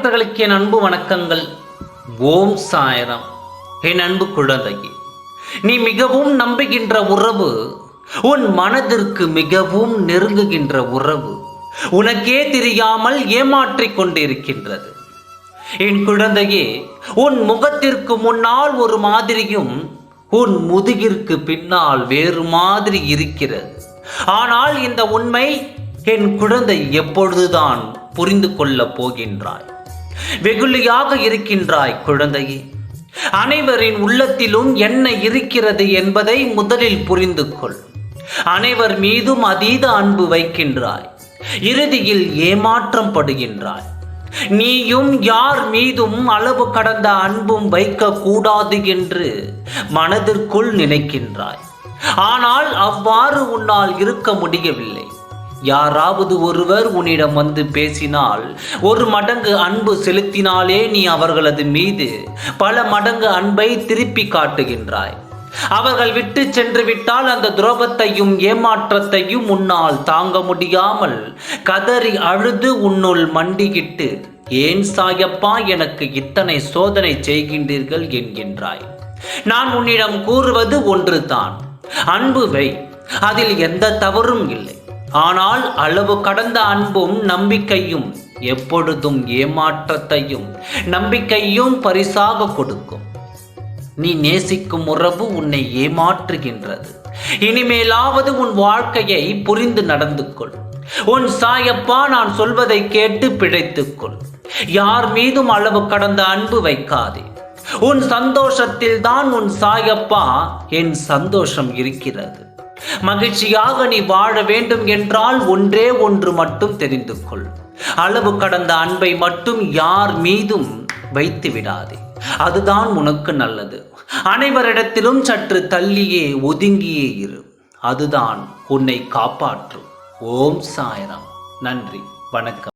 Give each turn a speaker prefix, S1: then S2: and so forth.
S1: பக்தர்களுக்கு என் அன்பு வணக்கங்கள். ஓம் சாய்ராம். என் அன்பு குழந்தையே, நீ மிகவும் நம்புகின்ற உறவு, உன் மனதிற்கு மிகவும் நெருங்குகின்ற உறவு உனக்கே தெரியாமல் ஏமாற்றிக் கொண்டிருக்கின்றது. என் குழந்தையே, உன் முகத்திற்கு முன்னால் ஒரு மாதிரியும் உன் முதுகிற்கு பின்னால் வேறு மாதிரி இருக்கிறது. ஆனால் இந்த உண்மை என் குழந்தை எப்பொழுதுதான் புரிந்து கொள்ளப் போகின்றாய்? வெகுளியாக இருக்கின்றாய் குழந்தையே. அனைவரின் உள்ளத்திலும் என்ன இருக்கிறது என்பதை முதலில் புரிந்து கொள். அனைவர் மீதும் அதீத அன்பு வைக்கின்றாய், இறுதியில் ஏமாற்றம் படுகின்றாய். நீயும் யார் மீதும் அளவு கடந்த அன்பும் வைக்க கூடாது என்று மனதிற்குள் நினைக்கின்றாய். ஆனால் அவ்வாறு உன்னால் இருக்க முடியவில்லை. யாராவது ஒருவர் உன்னிடம் வந்து பேசினால் ஒரு மடங்கு அன்பு செலுத்தினாலே நீ அவர்களது மீது பல மடங்கு அன்பை திருப்பி காட்டுகின்றாய். அவர்கள் விட்டு சென்று விட்டால் அந்த துரோகத்தையும் ஏமாற்றத்தையும் உன்னால் தாங்க முடியாமல் கதறி அழுது உன்னுள் மண்டிக்கிட்டு, ஏன் சாயப்பா எனக்கு இத்தனை சோதனை செய்கின்றீர்கள் என்கின்றாய். நான் உன்னிடம் கூறுவது ஒன்றுதான், அன்பு வை, அதில் எந்த தவறும் இல்லை. ஆனால் அளவு கடந்த அன்பும் நம்பிக்கையும் எப்பொழுதும் ஏமாற்றத்தையும் நம்பிக்கையும் பரிசாக கொடுக்கும். நீ நேசிக்கும் உறவு உன்னை ஏமாற்றுகின்றது. இனிமேலாவது உன் வாழ்க்கையை புரிந்து நடந்து கொள். உன் சாயப்பா நான் சொல்வதை கேட்டு பிழைத்துக்கொள். யார் மீதும் அளவு கடந்த அன்பு வைக்காதே. உன் சந்தோஷத்தில் தான் உன் சாயப்பா என் சந்தோஷம் இருக்கிறது. மகிழ்ச்சியாக நீ வாழ வேண்டும் என்றால் ஒன்றே ஒன்று மட்டும் தெரிந்து கொள். அளவு கடந்த அன்பை மட்டும் யார் மீதும் வைத்து விடாதே. அதுதான் உனக்கு நல்லது. அனைவரிடத்திலும் சற்று தள்ளியே ஒதுங்கியே இரு. அதுதான் உன்னை காப்பாற்றும். ஓம் சாய்ராம். நன்றி, வணக்கம்.